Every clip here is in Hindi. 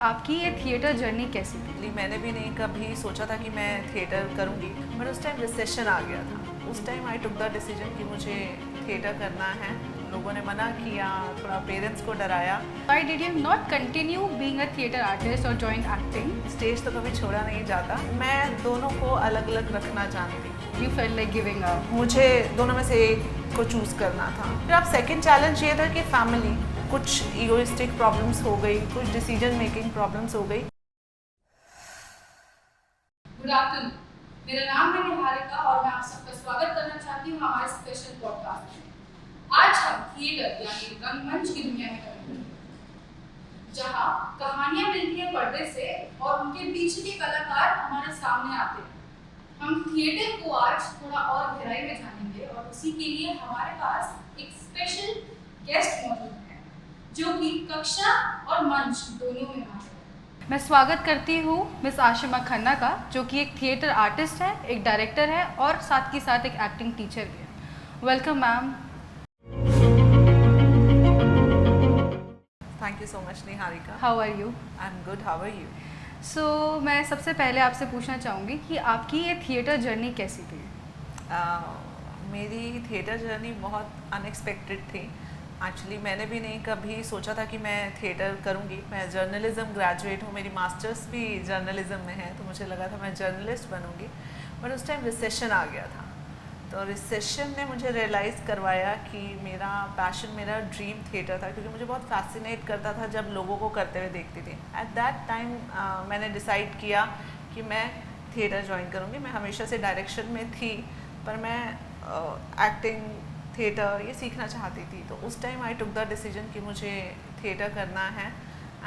आपकी ये थिएटर जर्नी कैसी थी? मैंने भी नहीं कभी सोचा था कि मैं थिएटर करूँगी, बट उस टाइम रिसेशन आ गया था। उस time I took the decision कि मुझे थिएटर करना है। लोगों ने मना किया, थोड़ा पेरेंट्स को डराया। Why did you not continue being a theater artist or join acting? Stage तो कभी छोड़ा नहीं जाता। मैं दोनों को अलग अलग रखना चाहती। You felt like giving up. मुझे दोनों में से एक को चूज़ करना था। फिर अब सेकेंड चैलेंज ये था कि फैमिली, कुछ ईगोइस्टिक प्रॉब्लम्स हो गई, कुछ डिसीजन मेकिंग प्रॉब्लम्स हो गई। गुड आफ्टरनून, मेरा नाम है निहारिका और मैं आप सबका स्वागत करना चाहती हूँ हमारे स्पेशल पॉडकास्ट में। आज हम थिएटर यानी रंगमंच की दुनिया में करेंगे, जहाँ कहानियाँ मिलती हैं पर्दे से और उनके पीछे के कलाकार हमारे सामने आते हैं। हम थिएटर को आज थोड़ा और गहराई में जानेंगे और उसी के लिए हमारे पास एक स्पेशल गेस्ट मौजूद है, जो कि कक्षा और मंच दोनों में माहिर है। मैं स्वागत करती हूँ मिस आशिमा खन्ना का, जो कि एक थिएटर आर्टिस्ट है, एक डायरेक्टर है और साथ ही साथ एक एक्टिंग टीचर भी है। Welcome ma'am. Thank you so much Niharika. How are you? I am good, how are you? So मैं सबसे पहले आपसे पूछना चाहूँगी कि आपकी ये थिएटर जर्नी कैसी थी? मेरी थिएटर जर्नी बहुत अनएक्सपेक्टेड थी। एक्चुअली मैंने भी नहीं कभी सोचा था कि मैं थिएटर करूँगी। मैं जर्नलिज़्म ग्रेजुएट हूँ, मेरी मास्टर्स भी जर्नलिज़्म में है, तो मुझे लगा था मैं जर्नलिस्ट बनूँगी। बट उस टाइम रिसेशन आ गया था, तो रिसेशन ने मुझे रियलाइज़ करवाया कि मेरा पैशन, मेरा ड्रीम थिएटर था, क्योंकि मुझे बहुत फैसिनेट करता था जब लोगों को करते हुए देखती थी। एट दैट टाइम मैंने डिसाइड किया कि मैं थिएटर ज्वाइन करूँगी। मैं हमेशा से डायरेक्शन में थी, पर मैं एक्टिंग, थिएटर ये सीखना चाहती थी। तो उस time I took the decision कि मुझे थिएटर करना है,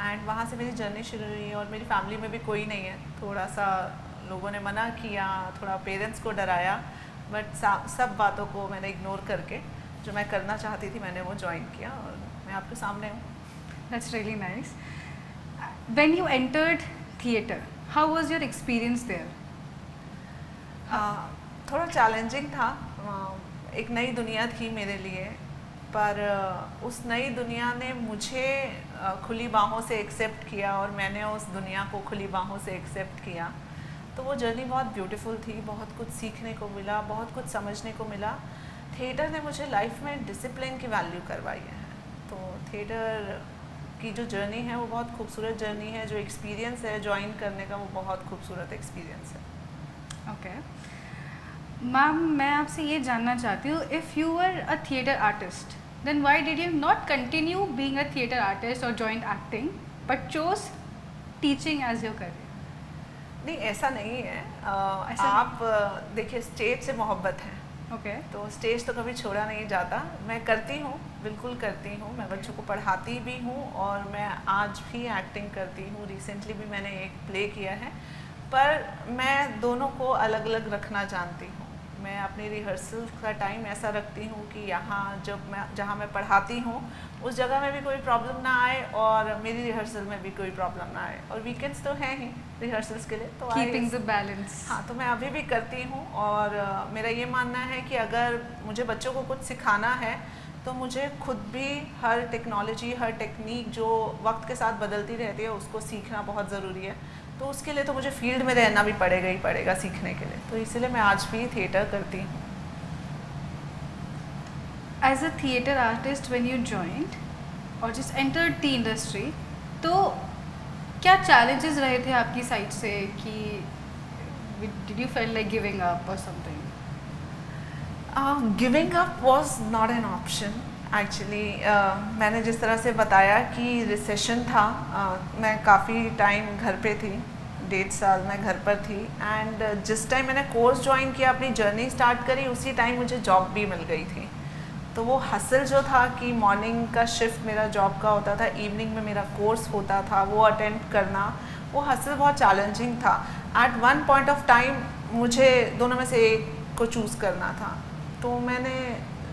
एंड वहाँ से मेरी जर्नी शुरू हुई। और मेरी फैमिली में भी कोई नहीं है, थोड़ा सा लोगों ने मना किया, थोड़ा पेरेंट्स को डराया, बट सब बातों को मैंने इग्नोर करके जो मैं करना चाहती थी मैंने वो ज्वाइन किया, और मैं आपके सामने हूँ। That's really nice. When you entered theater, how was your experience there? थोड़ा चैलेंजिंग था। एक नई दुनिया थी मेरे लिए, पर उस नई दुनिया ने मुझे खुली बाहों से एक्सेप्ट किया और मैंने उस दुनिया को खुली बाहों से एक्सेप्ट किया। तो वो जर्नी बहुत ब्यूटीफुल थी, बहुत कुछ सीखने को मिला, बहुत कुछ समझने को मिला। थिएटर ने मुझे लाइफ में डिसिप्लिन की वैल्यू करवाई है। तो थिएटर की जो जर्नी है वो बहुत खूबसूरत जर्नी है। जो एक्सपीरियंस है ज्वाइन करने का, वो बहुत खूबसूरत एक्सपीरियंस है। ओके मैम, मैं आपसे ये जानना चाहती हूँ, if you were a theatre artist, then why did you not continue being a theatre artist और join acting but chose teaching as your career? नहीं, ऐसा नहीं है। आप देखिए, स्टेज से मोहब्बत है। ओके तो स्टेज तो कभी छोड़ा नहीं जाता। मैं करती हूँ, बिल्कुल करती हूँ। मैं बच्चों को पढ़ाती भी हूँ और मैं आज भी एक्टिंग करती हूँ। रिसेंटली भी मैंने एक प्ले किया है, पर मैं दोनों को अलग अलग रखना जानती हूँ। मैं अपनी रिहर्सल का टाइम ऐसा रखती हूँ कि यहाँ जहाँ मैं पढ़ाती हूँ उस जगह में भी कोई प्रॉब्लम ना आए और मेरी रिहर्सल में भी कोई प्रॉब्लम ना आए। और वीकेंड्स तो हैं ही रिहर्सल्स के लिए, तो कीपिंग द बैलेंस। हाँ, तो मैं अभी भी करती हूँ। और मेरा ये मानना है कि अगर मुझे बच्चों को कुछ सिखाना है तो मुझे खुद भी हर टेक्नोलॉजी, हर टेक्निक जो वक्त के साथ बदलती रहती है उसको सीखना बहुत ज़रूरी है। तो उसके लिए तो मुझे फील्ड में रहना भी पड़ेगा ही पड़ेगा सीखने के लिए। तो इसलिए मैं आज भी थिएटर करती हूँ। As a theatre artist when you joined और जस्ट एंटर्ड द इंडस्ट्री, तो क्या चैलेंजेस रहे थे आपकी साइड से कि did you feel like giving up और something? Giving up was not an option actually. मैंने जिस तरह से बताया कि रिसेशन था, मैं काफ़ी टाइम घर पे थी, 1.5 साल मैं घर पर थी। एंड जिस टाइम मैंने कोर्स ज्वाइन किया, अपनी जर्नी स्टार्ट करी, उसी टाइम मुझे जॉब भी मिल गई थी। तो वो हसल जो था कि मॉर्निंग का शिफ्ट मेरा जॉब का होता था, इवनिंग में मेरा कोर्स होता था, वो अटेंड करना, वो हसल बहुत चैलेंजिंग था। At one point of time मुझे दोनों में से एक को चूज़ करना था। तो मैंने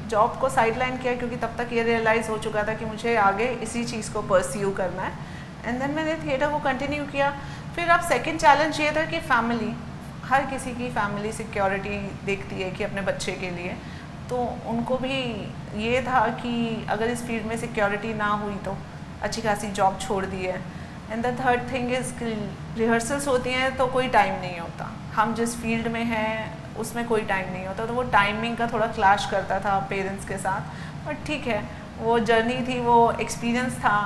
जॉब को साइडलाइन किया, क्योंकि तब तक ये रियलाइज़ हो चुका था कि मुझे आगे इसी चीज़ को परस्यू करना है। एंड देन मैंने थिएटर को कंटिन्यू किया। फिर अब सेकंड चैलेंज ये था कि फैमिली, हर किसी की फैमिली सिक्योरिटी देखती है कि अपने बच्चे के लिए, तो उनको भी ये था कि अगर इस फील्ड में सिक्योरिटी ना हुई तो अच्छी खासी जॉब छोड़ दी है। And the third thing is rehearsals होती हैं तो कोई टाइम नहीं होता, हम जिस फील्ड में हैं उसमें कोई टाइम नहीं होता, तो वो टाइमिंग का थोड़ा क्लैश करता था पेरेंट्स के साथ। बट ठीक है, वो जर्नी थी, वो एक्सपीरियंस था,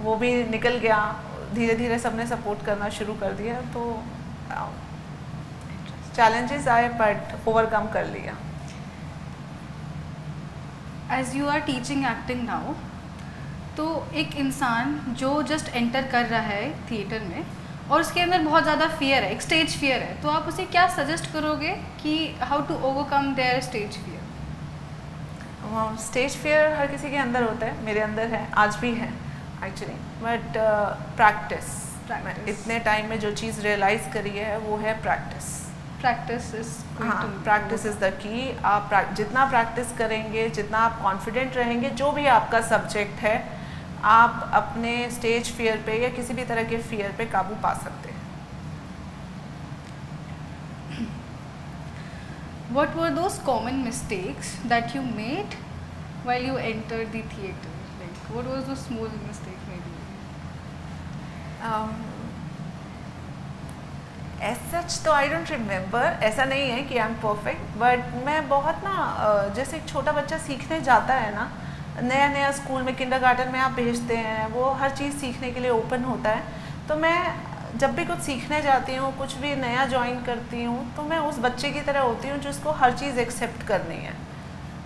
वो भी निकल गया, धीरे धीरे सबने सपोर्ट करना शुरू कर दिया, तो चैलेंजेस आए बट ओवरकम कर लिया। As you are teaching acting now, तो एक इंसान जो जस्ट एंटर कर रहा है थिएटर में और उसके अंदर बहुत ज़्यादा फियर है, एक स्टेज फियर है, तो आप उसे क्या सजेस्ट करोगे कि how to overcome their stage fear? Stage fear हर किसी के अंदर होता है, मेरे अंदर है, आज भी है एक्चुअली, बट प्रैक्टिस। इतने टाइम में जो चीज़ रियलाइज़ करी है वो है प्रैक्टिस। प्रैक्टिस इज, हाँ, प्रैक्टिस इज़ द की। आप जितना प्रैक्टिस करेंगे, जितना आप कॉन्फिडेंट रहेंगे, जो भी आपका सब्जेक्ट है, आप अपने स्टेज फियर पे या किसी भी तरह के फियर पे काबू पा सकते हैं। What were those common mistakes that you made while you entered the theater? Like, what was the small mistake maybe? As such तो आई डोंट रिमेंबर, ऐसा नहीं है कि आई एम परफेक्ट, बट मैं बहुत ना जैसे एक छोटा बच्चा सीखने जाता है ना, नया नया स्कूल में, किंडरगार्टन में आप भेजते हैं, वो हर चीज़ सीखने के लिए ओपन होता है, तो मैं जब भी कुछ सीखने जाती हूँ, कुछ भी नया ज्वाइन करती हूँ, तो मैं उस बच्चे की तरह होती हूँ जिसको हर चीज़ एक्सेप्ट करनी है,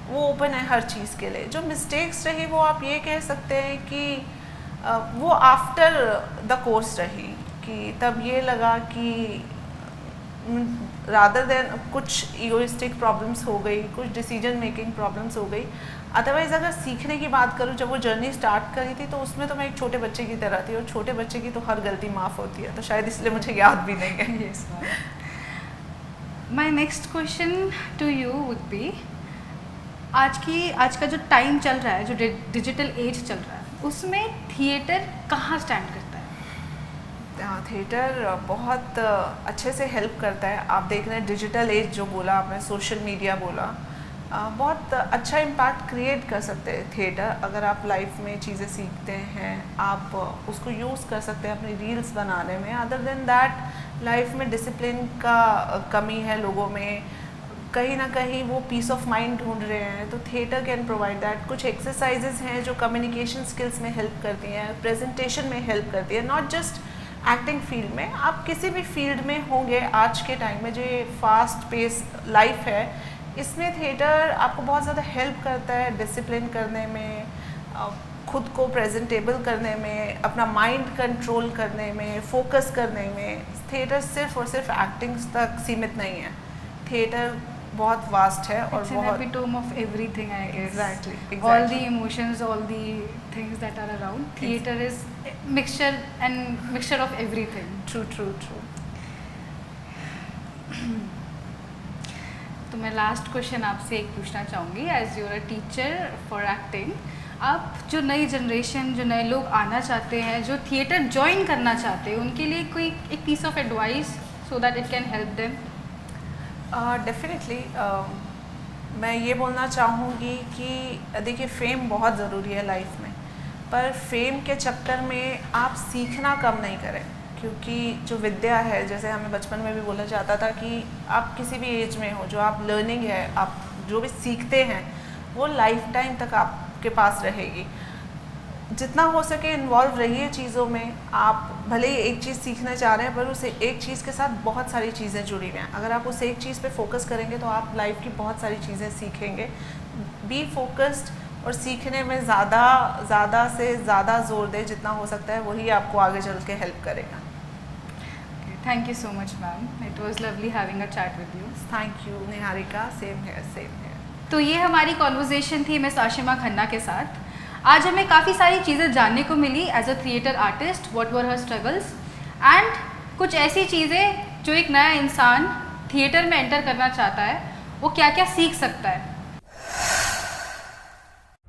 वो ओपन है हर चीज़ के लिए। जो मिस्टेक्स रही वो आप ये कह सकते हैं कि वो आफ्टर द कोर्स रही, कि तब ये लगा कि रादर देन कुछ ईगोइस्टिक प्रॉब्लम्स हो गई, कुछ डिसीजन मेकिंग प्रॉब्लम्स हो गई। अदरवाइज़ अगर सीखने की बात करूँ, जब वो जर्नी स्टार्ट करी थी तो उसमें तो मैं एक छोटे बच्चे की तरह थी, और छोटे बच्चे की तो हर गलती माफ़ होती है, तो शायद इसलिए मुझे याद भी नहीं है। Yes, my next question to you would be, आज का जो टाइम चल रहा है, जो डिजिटल एज चल रहा है, उसमें थिएटर कहाँ स्टैंड करता है? थिएटर बहुत अच्छे से हेल्प करता है। आप देख रहे हैं डिजिटल एज जो बोला आपने, सोशल मीडिया बोला, बहुत अच्छा इम्पैक्ट क्रिएट कर सकते हैं थिएटर। अगर आप लाइफ में चीज़ें सीखते हैं, आप उसको यूज़ कर सकते हैं अपनी रील्स बनाने में। अदर देन दैट, लाइफ में डिसिप्लिन का कमी है लोगों में, कहीं ना कहीं वो पीस ऑफ माइंड ढूंढ रहे हैं, तो थिएटर कैन प्रोवाइड दैट। कुछ एक्सरसाइजेज हैं जो कम्युनिकेशन स्किल्स में हेल्प करती हैं, प्रेजेंटेशन में हेल्प करती है, नॉट जस्ट एक्टिंग फील्ड में, आप किसी भी फील्ड में होंगे आज के टाइम में, जो ये फास्ट पेस लाइफ है, इसमें थिएटर आपको बहुत ज़्यादा हेल्प करता है डिसिप्लिन करने में, खुद को प्रेजेंटेबल करने में, अपना माइंड कंट्रोल करने में, फोकस करने में। थिएटर सिर्फ और सिर्फ एक्टिंग तक सीमित नहीं है, थिएटर बहुत वास्ट है और It's an बहुत epitome of everything, I guess. Exactly. All the emotions, all the things that are around. Theater is mixture of everything. true. तो मैं लास्ट क्वेश्चन आपसे एक पूछना चाहूँगी, as you're a teacher for acting, आप जो नई जनरेशन, जो नए लोग आना चाहते हैं, जो थिएटर ज्वाइन करना चाहते हैं, उनके लिए कोई एक piece of advice so that it can help them? Definitely मैं ये बोलना चाहूँगी कि देखिए, फेम बहुत ज़रूरी है लाइफ में, पर फेम के चक्कर में आप सीखना कम नहीं करें, क्योंकि जो विद्या है, जैसे हमें बचपन में भी बोला जाता था कि आप किसी भी एज में हो, जो आप लर्निंग है, आप जो भी सीखते हैं, वो लाइफ टाइम तक आपके पास रहेगी। जितना हो सके इन्वॉल्व रहिए चीज़ों में। आप भले ही एक चीज़ सीखना चाह रहे हैं, पर उस एक चीज़ के साथ बहुत सारी चीज़ें जुड़ी हुई हैं। अगर आप उस एक चीज़ पे फोकस करेंगे तो आप लाइफ की बहुत सारी चीज़ें सीखेंगे। बी फोकस्ड और सीखने में ज़्यादा से ज़्यादा जोर दें, जितना हो सकता है, वही आपको आगे चल के हेल्प करेगा। Thank you so much ma'am, it was lovely having a chat with you. Thank you Niharika, same है। तो ये हमारी कॉन्वर्जेशन थी मिस आशिमा खन्ना के साथ। आज हमें काफ़ी सारी चीज़ें जानने को मिली as a theatre artist, what were her struggles, and कुछ ऐसी चीज़ें जो एक नया इंसान थिएटर में एंटर करना चाहता है वो क्या क्या सीख सकता है।